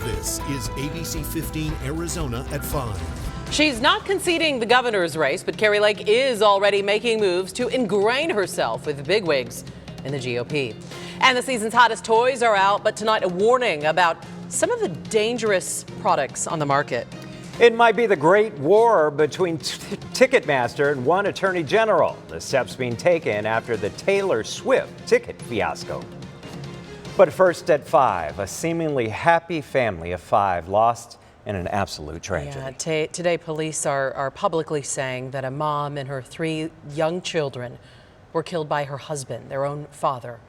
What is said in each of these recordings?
This is ABC 15 Arizona at 5. She's not conceding the governor's race, but Kari Lake is already making moves to ingrain herself with bigwigs in the GOP. And the season's hottest toys are out, but tonight a warning about some of the dangerous products on the market. It might be the great war between Ticketmaster and one attorney general. The steps being taken after the Taylor Swift ticket fiasco. But first at 5, a seemingly happy family of 5 lost in an absolute tragedy. Yeah, today police are publicly saying that a mom and her 3 young children were killed by her husband, their own father.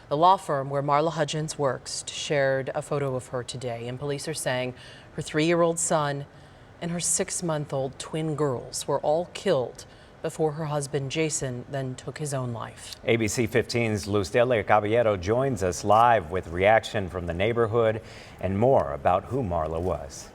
The law firm where Marla Hudgens works shared a photo of her today, and police are saying her 3-year-old son and her 6-month-old twin girls were all killed before her husband Jason then took his own life. ABC 15's Lustelia Caballero joins us live with reaction from the neighborhood and more about who Marla was.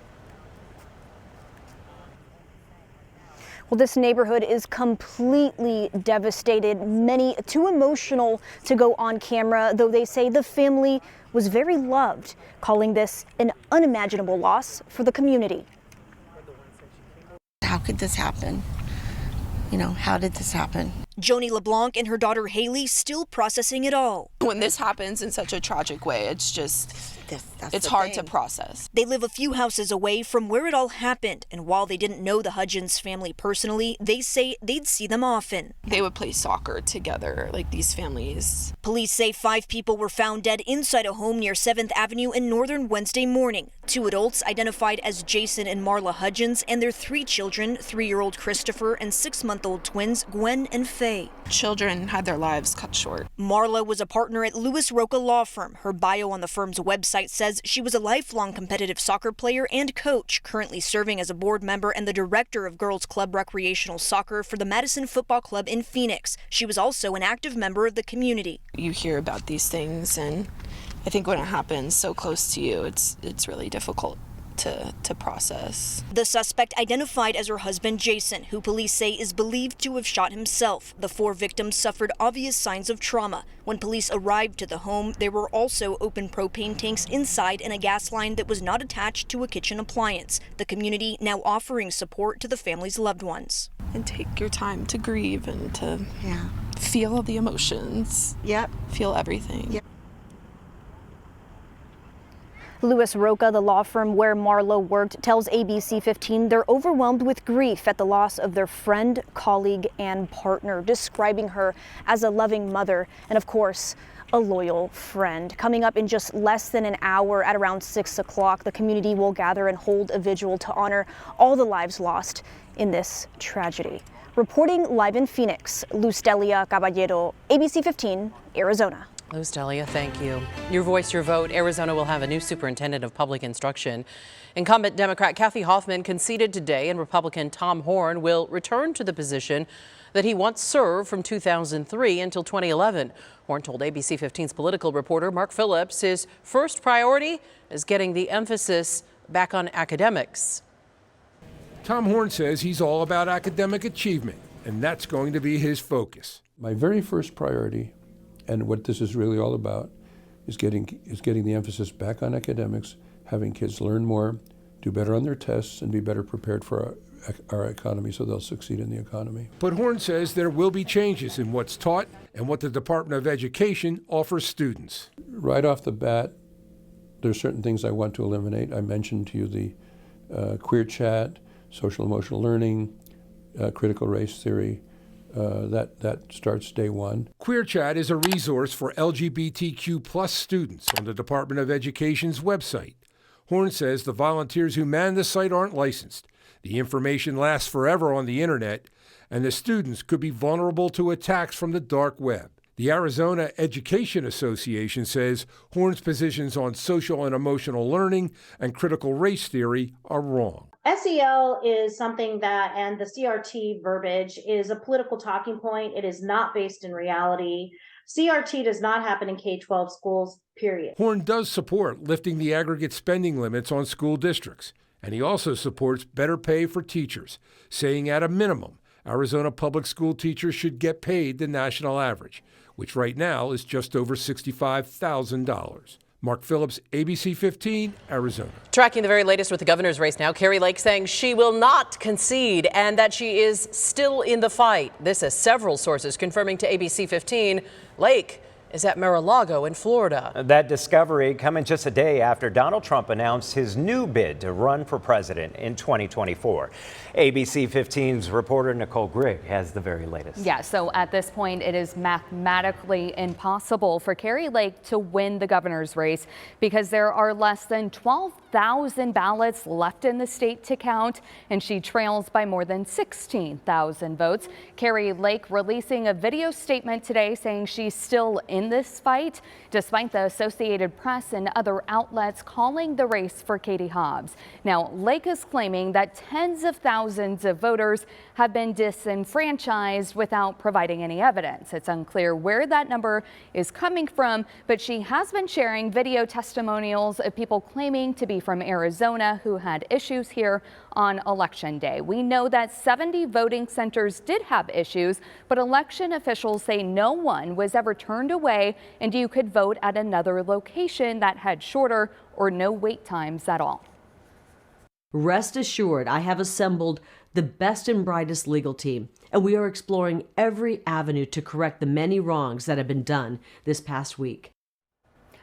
Well, this neighborhood is completely devastated, many too emotional to go on camera, though they say the family was very loved, calling this an unimaginable loss for the community. How could this happen? You know, how did this happen? Joni LeBlanc and her daughter Haley still processing it all. When this happens in such a tragic way, it's just, it's hard to process. They live a few houses away from where it all happened, and while they didn't know the Hudgens family personally, they say they'd see them often. They would play soccer together, like these families. Police say 5 people were found dead inside a home near 7th Avenue in Northern Wednesday morning. 2 adults identified as Jason and Marla Hudgens and their 3 children, 3-year-old Christopher and 6-month-old twins Gwen and Faye. Children had their lives cut short. Marla was a partner at Lewis Roca Law Firm. Her bio on the firm's website says she was a lifelong competitive soccer player and coach, currently serving as a board member and the director of Girls Club Recreational Soccer for the Madison Football Club in Phoenix. She was also an active member of the community. You hear about these things, and I think when it happens so close to you, it's really difficult to process. The suspect identified as her husband Jason, who police say is believed to have shot himself. The 4 victims suffered obvious signs of trauma. When police arrived to the home, there were also open propane tanks inside and a gas line that was not attached to a kitchen appliance. The community now offering support to the family's loved ones. And take your time to grieve and to feel the emotions. Yep. Feel everything. Yep. Lewis Roca, the law firm where Marla worked, tells ABC 15 they're overwhelmed with grief at the loss of their friend, colleague, and partner, describing her as a loving mother and, of course, a loyal friend. Coming up in just less than an hour at around 6 o'clock, the community will gather and hold a vigil to honor all the lives lost in this tragedy. Reporting live in Phoenix, Lustelia Caballero, ABC 15, Arizona. Lustelia, thank you. Your voice, your vote. Arizona will have a new superintendent of public instruction. Incumbent Democrat Kathy Hoffman conceded today, and Republican Tom Horn will return to the position that he once served from 2003 until 2011. Horn told ABC 15's political reporter Mark Phillips his first priority is getting the emphasis back on academics. Tom Horn says he's all about academic achievement, and that's going to be his focus. My very first priority, and what this is really all about, is getting the emphasis back on academics, having kids learn more, do better on their tests, and be better prepared for our economy so they'll succeed in the economy. But Horn says there will be changes in what's taught and what the Department of Education offers students. Right off the bat, there's certain things I want to eliminate. I mentioned to you the queer chat, social emotional learning, critical race theory. That starts day one. Queer Chat is a resource for LGBTQ plus students on the Department of Education's website. Horn says the volunteers who man the site aren't licensed. The information lasts forever on the internet, and the students could be vulnerable to attacks from the dark web. The Arizona Education Association says Horn's positions on social and emotional learning and critical race theory are wrong. SEL is something that, and the CRT verbiage is a political talking point. It is not based in reality. CRT does not happen in K-12 schools, period. Horn does support lifting the aggregate spending limits on school districts, and he also supports better pay for teachers, saying at a minimum, Arizona public school teachers should get paid the national average, which right now is just over $65,000. Mark Phillips, ABC 15, Arizona. Tracking the very latest with the governor's race now, Carrie Lake saying she will not concede and that she is still in the fight. This has several sources confirming to ABC 15 Lake is at Mar-a-Lago in Florida. That discovery coming just a day after Donald Trump announced his new bid to run for president in 2024. ABC 15's reporter Nicole Grigg has the very latest. Yeah, so at this point, it is mathematically impossible for Carrie Lake to win the governor's race because there are less than 12,000 ballots left in the state to count, and she trails by more than 16,000 votes. Carrie Lake releasing a video statement today saying she's still in this fight, despite the Associated Press and other outlets calling the race for Katie Hobbs. Now, Lake is claiming that tens of thousands of voters have been disenfranchised without providing any evidence. It's unclear where that number is coming from, but she has been sharing video testimonials of people claiming to be from Arizona who had issues here on Election Day. We know that 70 voting centers did have issues, but election officials say no one was ever turned away and you could vote at another location that had shorter or no wait times at all. Rest assured, I have assembled the best and brightest legal team, and we are exploring every avenue to correct the many wrongs that have been done this past week.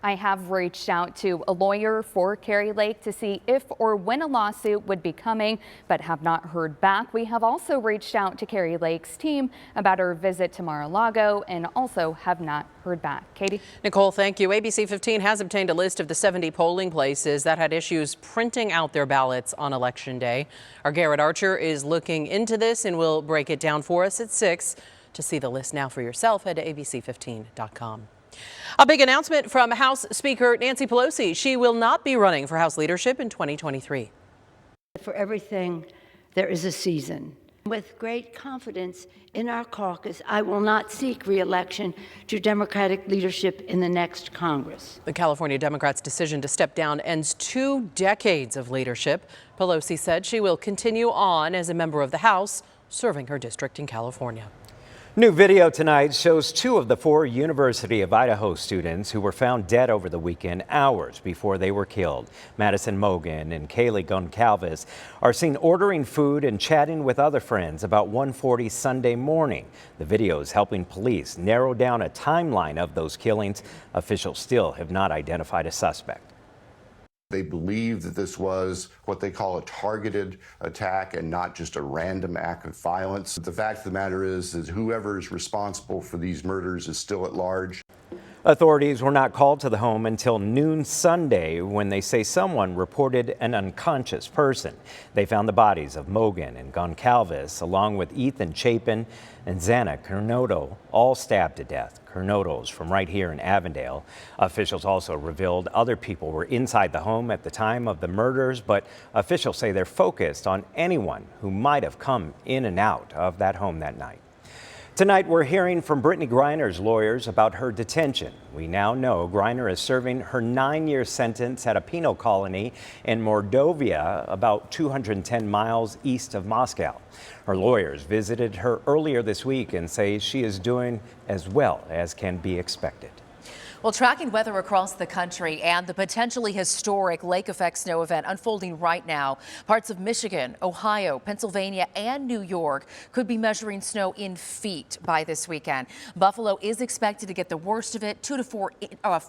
I have reached out to a lawyer for Carrie Lake to see if or when a lawsuit would be coming, but have not heard back. We have also reached out to Carrie Lake's team about her visit to Mar-a-Lago and also have not heard back. Katie? Nicole, thank you. ABC 15 has obtained a list of the 70 polling places that had issues printing out their ballots on Election Day. Our Garrett Archer is looking into this and will break it down for us at 6. To see the list now for yourself, head to abc15.com. A big announcement from House Speaker Nancy Pelosi. She will not be running for House leadership in 2023. For everything, there is a season. With great confidence in our caucus, I will not seek re-election to Democratic leadership in the next Congress. The California Democrats' decision to step down ends 2 decades of leadership. Pelosi said she will continue on as a member of the House, serving her district in California. New video tonight shows 2 of the 4 University of Idaho students who were found dead over the weekend hours before they were killed. Madison Mogan and Kaylee Goncalves are seen ordering food and chatting with other friends about 1:40 Sunday morning. The video is helping police narrow down a timeline of those killings. Officials still have not identified a suspect. They believe that this was what they call a targeted attack and not just a random act of violence. The fact of the matter is that whoever is responsible for these murders is still at large. Authorities were not called to the home until noon Sunday when they say someone reported an unconscious person. They found the bodies of Mogan and Goncalves along with Ethan Chapin and Xana Cornoto, all stabbed to death. Cornoto's from right here in Avondale. Officials also revealed other people were inside the home at the time of the murders, but officials say they're focused on anyone who might have come in and out of that home that night. Tonight, we're hearing from Brittany Griner's lawyers about her detention. We now know Griner is serving her 9-year sentence at a penal colony in Mordovia, about 210 miles east of Moscow. Her lawyers visited her earlier this week and say she is doing as well as can be expected. Well, tracking weather across the country and the potentially historic lake effect snow event unfolding right now. Parts of Michigan, Ohio, Pennsylvania, and New York could be measuring snow in feet by this weekend. Buffalo is expected to get the worst of it, 2 to 4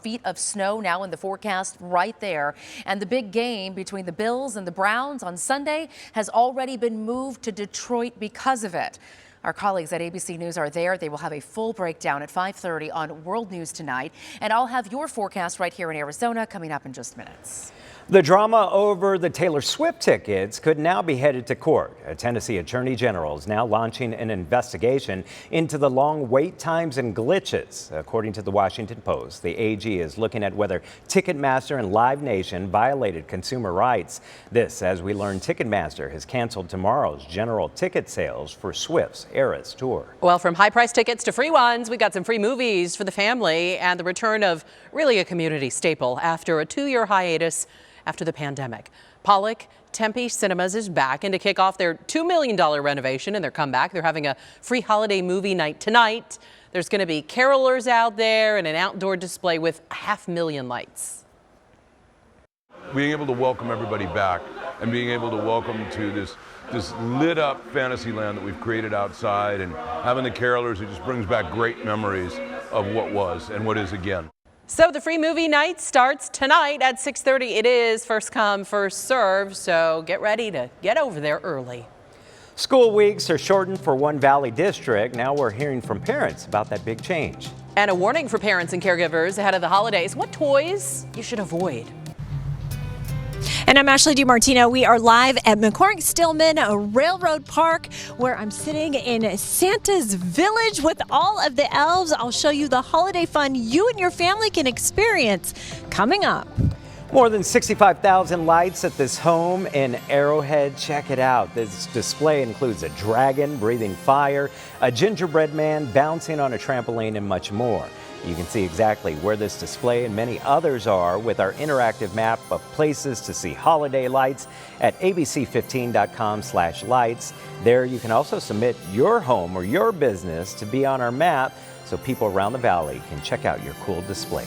feet of snow now in the forecast right there. And the big game between the Bills and the Browns on Sunday has already been moved to Detroit because of it. Our colleagues at ABC News are there. They will have a full breakdown at 5:30 on World News Tonight. And I'll have your forecast right here in Arizona coming up in just minutes. The drama over the Taylor Swift tickets could now be headed to court. A Tennessee Attorney General is now launching an investigation into the long wait times and glitches. According to the Washington Post, the AG is looking at whether Ticketmaster and Live Nation violated consumer rights. This, as we learn, Ticketmaster has canceled tomorrow's general ticket sales for Swift's Eras tour. Well, from high-priced tickets to free ones, we got some free movies for the family and the return of really a community staple after a 2-year hiatus after the pandemic. Pollock Tempe Cinemas is back, and to kick off their $2 million renovation and their comeback, they're having a free holiday movie night tonight. There's going to be carolers out there and an outdoor display with 500,000 lights. being able to welcome everybody back and being able to welcome to this lit up fantasy land that we've created outside, and having the carolers, it just brings back great memories of what was and what is again. So the free movie night starts tonight at 6:30. It is first come, first serve, so get ready to get over there early. School weeks are shortened for one Valley district. Now we're hearing from parents about that big change. And a warning for parents and caregivers ahead of the holidays. What toys you should avoid. And I'm Ashley DiMartino. We are live at McCormick-Stillman Railroad Park, where I'm sitting in Santa's Village with all of the elves. I'll show you the holiday fun you and your family can experience coming up. More than 65,000 lights at this home in Arrowhead. Check it out. This display includes a dragon breathing fire, a gingerbread man bouncing on a trampoline, and much more. You can see exactly where this display and many others are with our interactive map of places to see holiday lights at abc15.com/lights. There you can also submit your home or your business to be on our map so people around the valley can check out your cool display.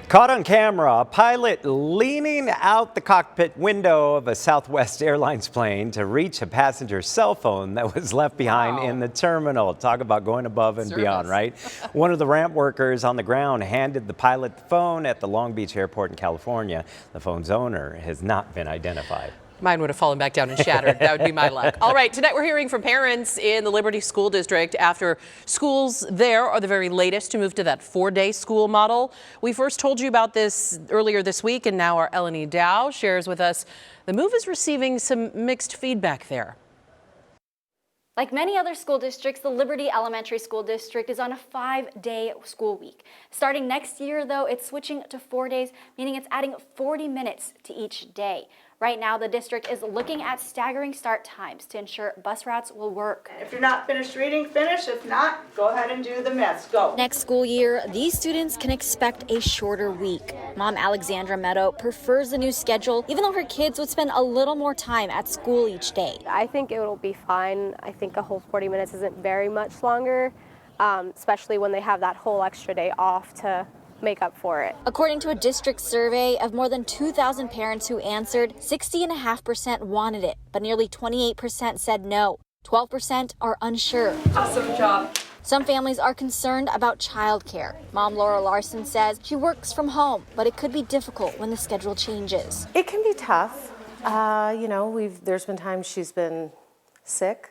Caught on camera, a pilot leaning out the cockpit window of a Southwest Airlines plane to reach a passenger's cell phone that was left behind in the terminal. Talk about going above and beyond, right? One of the ramp workers on the ground handed the pilot the phone at the Long Beach airport in California. The phone's owner has not been identified. Mine would have fallen back down and shattered. That would be my luck. All right, tonight we're hearing from parents in the Liberty School District after schools there are the very latest to move to that 4-day school model. We first told you about this earlier this week, and now our Eleni Dow shares with us the move is receiving some mixed feedback there. Like many other school districts, the Liberty Elementary School District is on a 5-day school week. Starting next year, though, it's switching to 4 days, meaning it's adding 40 minutes to each day. Right now, the district is looking at staggering start times to ensure bus routes will work. If you're not finished reading, finish. If not, go ahead and do the myths. Go. Next school year, these students can expect a shorter week. Mom Alexandra Meadow prefers the new schedule, even though her kids would spend a little more time at school each day. I think it will be fine. I think a whole 40 minutes isn't very much longer, especially when they have that whole extra day off to make up for it. According to a district survey of more than 2,000 parents who answered, 60.5% wanted it, but nearly 28% said no. 12% are unsure. Awesome job. Some families are concerned about childcare. Mom Laura Larson says she works from home, but it could be difficult when the schedule changes. It can be tough. There's been times she's been sick.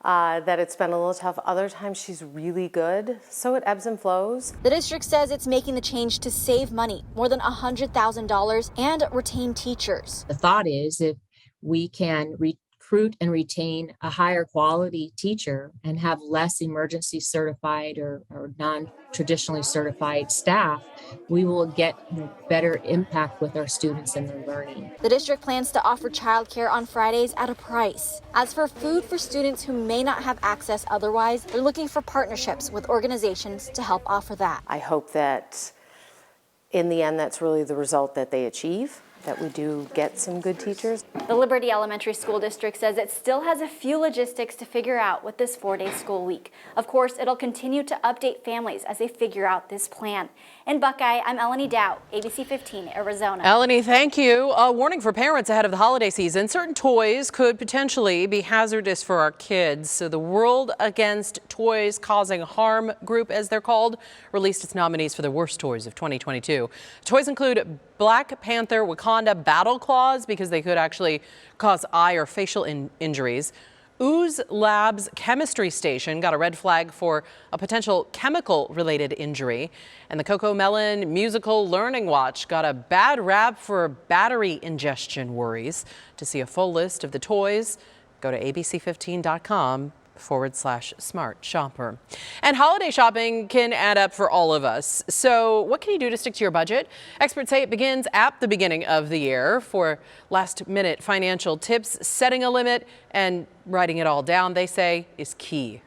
That it's been a little tough. Other times she's really good, so it ebbs and flows. The district says it's making the change to save money, more than $100,000, and retain teachers. The thought is if we can recruit and retain a higher quality teacher and have less emergency certified or non-traditionally certified staff, we will get better impact with our students and their learning. The district plans to offer childcare on Fridays at a price. As for food for students who may not have access otherwise, they're looking for partnerships with organizations to help offer that. I hope that in the end that's really the result that they achieve, that we do get some good teachers. The Liberty Elementary School District says it still has a few logistics to figure out with this 4-day school week. Of course, it'll continue to update families as they figure out this plan. In Buckeye, I'm Eleni Dow, ABC15, Arizona. Eleni, thank you. A warning for parents ahead of the holiday season. Certain toys could potentially be hazardous for our kids. So the World Against Toys Causing Harm group, as they're called, released its nominees for the worst toys of 2022. Toys include Black Panther Wakanda battle claws because they could actually cause eye or facial injuries. Ooze Labs chemistry station got a red flag for a potential chemical-related injury. And the Coco Melon musical learning watch got a bad rap for battery ingestion worries. To see a full list of the toys, go to abc15.com/smart shopper. And holiday shopping can add up for all of us. So what can you do to stick to your budget? Experts say it begins at the beginning of the year. For last minute financial tips, setting a limit and writing it all down, they say, is key.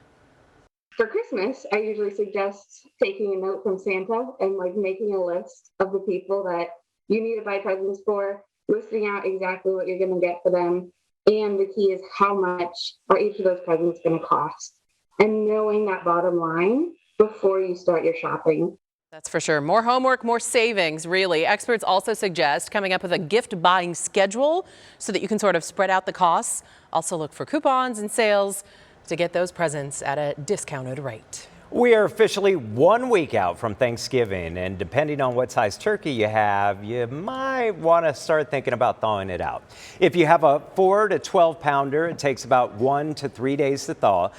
For Christmas, I usually suggest taking a note from Santa and making a list of the people that you need to buy presents for, listing out exactly what you're going to get for them. And the key is how much are each of those presents going to cost, and knowing that bottom line before you start your shopping. That's for sure. More homework, more savings, really. Experts also suggest coming up with a gift buying schedule so that you can sort of spread out the costs. Also look for coupons and sales to get those presents at a discounted rate. We are officially 1 week out from Thanksgiving, and depending on what size turkey you have, you might want to start thinking about thawing it out. If you have a 4 to 12 pounder, it takes about 1 to 3 days to thaw.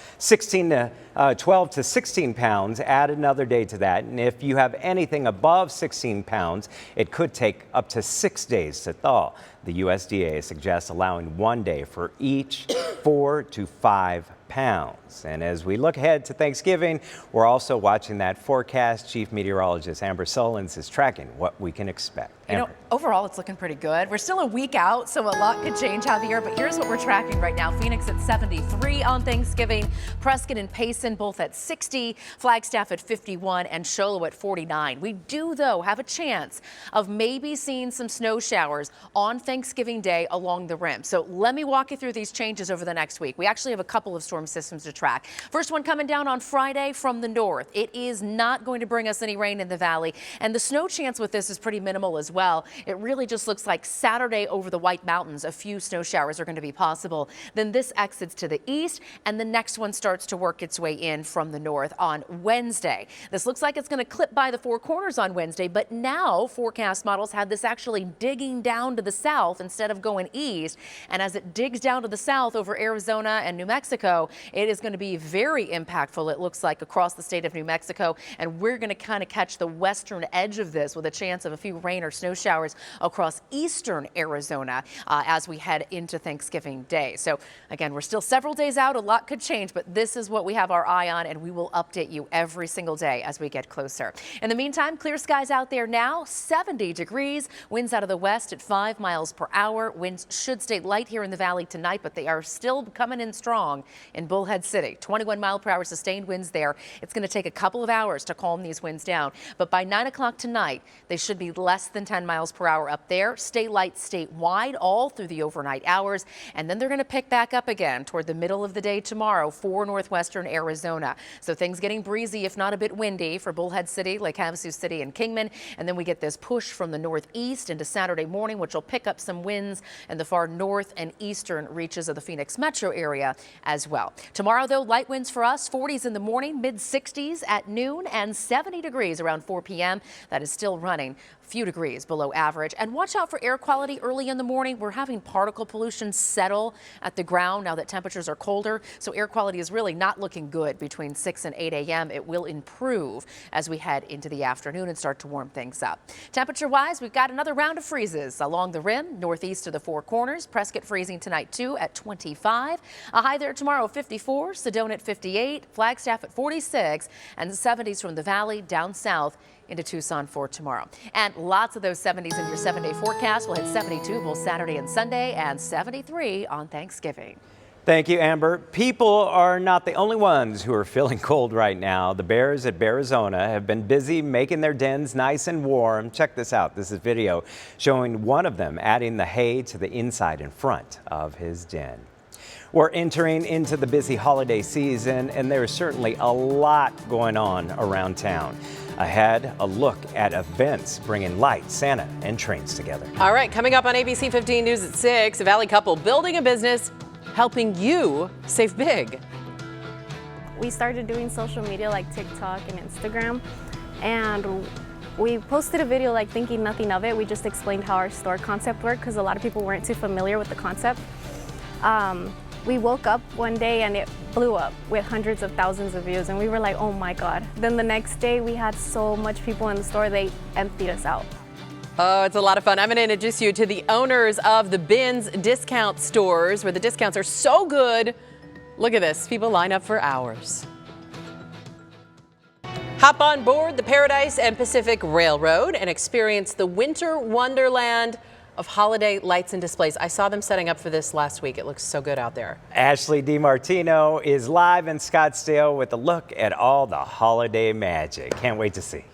12 to 16 pounds, add another day to that. And if you have anything above 16 pounds, it could take up to 6 days to thaw. The USDA suggests allowing 1 day for each 4 to 5 pounds. And as we look ahead to Thanksgiving, we're also watching that forecast. Chief Meteorologist Amber Sullins is tracking what we can expect. You know, overall, it's looking pretty good. We're still a week out, so a lot could change out of the year, but here's what we're tracking right now. Phoenix at 73 on Thanksgiving, Prescott and Payson both at 60, Flagstaff at 51, and Show Low at 49. We do, though, have a chance of maybe seeing some snow showers on Thanksgiving Day along the rim. So let me walk you through these changes over the next week. We actually have a couple of storm systems to track. First one coming down on Friday from the north. It is not going to bring us any rain in the valley, and the snow chance with this is pretty minimal as well. It really just looks like Saturday over the White Mountains. A few snow showers are going to be possible. Then this exits to the east, and the next one starts to work its way in from the north on Wednesday. This looks like it's going to clip by the Four Corners on Wednesday, but now forecast models have this actually digging down to the south instead of going east. And as it digs down to the south over Arizona and New Mexico, it is going to be very impactful, it looks like, across the state of New Mexico. And we're going to kind of catch the western edge of this with a chance of a few rain or snow showers across eastern Arizona as we head into Thanksgiving Day. So again, we're still several days out. A lot could change, but this is what we have our eye on, and we will update you every single day as we get closer. In the meantime, clear skies out there now, 70 degrees, winds out of the west at 5 miles per hour. Winds should stay light here in the valley tonight, but they are still coming in strong in Bullhead City. 21 mile per hour sustained winds there. It's going to take a couple of hours to calm these winds down, but by 9 o'clock tonight, they should be less than 10 miles per hour up there. Stay light statewide all through the overnight hours, and then they're going to pick back up again toward the middle of the day tomorrow for northwestern Arizona. So things getting breezy, if not a bit windy, for Bullhead City, Lake Havasu City, and Kingman. And then we get this push from the northeast into Saturday morning, which will pick up some winds in the far north and eastern reaches of the Phoenix metro area as well. Tomorrow, though, light winds for us, 40s in the morning, mid 60s at noon, and 70 degrees around 4 p.m. That is still running few degrees below average. And watch out for air quality early in the morning. We're having particle pollution settle at the ground now that temperatures are colder. So air quality is really not looking good between 6 and 8 a.m. It will improve as we head into the afternoon and start to warm things up. Temperature wise, we've got another round of freezes along the rim, northeast of the Four Corners. Prescott freezing tonight too at 25. A high there tomorrow, 54. Sedona at 58. Flagstaff at 46. And the 70s from the valley down south into Tucson for tomorrow. And lots of those 70s in your 7-day forecast. We'll hit 72 both Saturday and Sunday, and 73 on Thanksgiving. Thank you, Amber. People are not the only ones who are feeling cold right now. The bears at Bearizona have been busy making their dens nice and warm. Check this out. This is video showing one of them adding the hay to the inside and front of his den. We're entering into the busy holiday season, and there's certainly a lot going on around town. Ahead, a look at events bringing lights, Santa, and trains together. All right, coming up on ABC15 News at 6, a Valley couple building a business, helping you save big. We started doing social media like TikTok and Instagram, and we posted a video like thinking nothing of it. We just explained how our store concept worked because a lot of people weren't too familiar with the concept. We woke up one day and it blew up with hundreds of thousands of views, and we were like, oh my God. Then the next day we had so much people in the store, they emptied us out. Oh, it's a lot of fun. I'm going to introduce you to the owners of the Bins discount stores, where the discounts are so good. Look at this. People line up for hours. Hop on board the Paradise and Pacific Railroad and experience the winter wonderland of holiday lights and displays. I saw them setting up for this last week. It looks so good out there. Ashley DiMartino is live in Scottsdale with a look at all the holiday magic. Can't wait to see.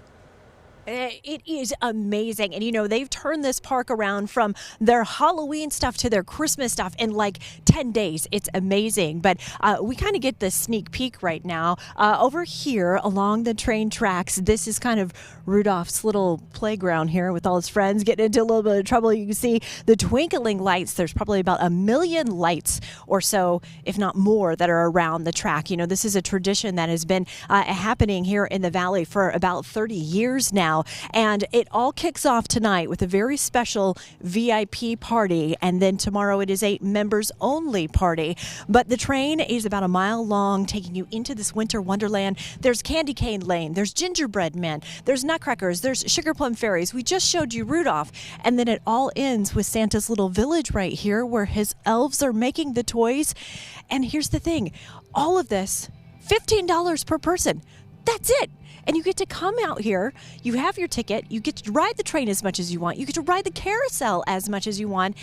It is amazing. And, you know, they've turned this park around from their Halloween stuff to their Christmas stuff in like 10 days. It's amazing. But we kind of get the sneak peek right now. Over here along the train tracks, this is kind of Rudolph's little playground here with all his friends getting into a little bit of trouble. You can see the twinkling lights. There's probably about 1 million lights or so, if not more, that are around the track. You know, this is a tradition that has been happening here in the Valley for about 30 years now. And it all kicks off tonight with a very special VIP party. And then tomorrow it is a members only party. But the train is about a mile long, taking you into this winter wonderland. There's Candy Cane Lane. There's Gingerbread Men. There's Nutcrackers. There's Sugar Plum Fairies. We just showed you Rudolph. And then it all ends with Santa's little village right here where his elves are making the toys. And here's the thing. All of this, $15 per person. That's it. And you get to come out here, you have your ticket, you get to ride the train as much as you want, you get to ride the carousel as much as you want,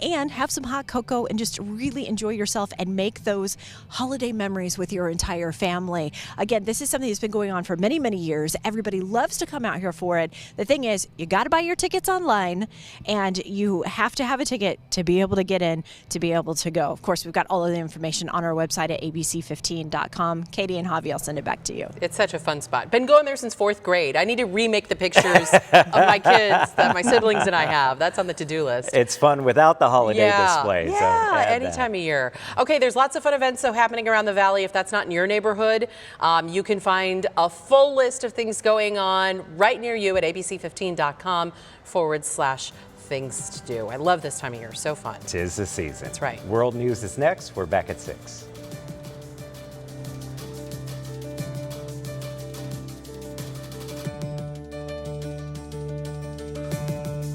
and have some hot cocoa and just really enjoy yourself and make those holiday memories with your entire family. Again, this is something that's been going on for many, many years. Everybody loves to come out here for it. The thing is, you got to buy your tickets online, and you have to have a ticket to be able to get in, to be able to go. Of course, we've got all of the information on our website at ABC15.com. Katie and Javi, I'll send it back to you. It's such a fun spot. Been going there since 4th grade. I need to remake the pictures of my kids that my siblings and I have. That's on the to-do list. It's fun without the holiday display. Yeah, any time of year. Okay, there's lots of fun events happening around the Valley. If that's not in your neighborhood, you can find a full list of things going on right near you at abc15.com/things to do. I love this time of year. So fun. 'Tis the season. That's right. World News is next. We're back at 6.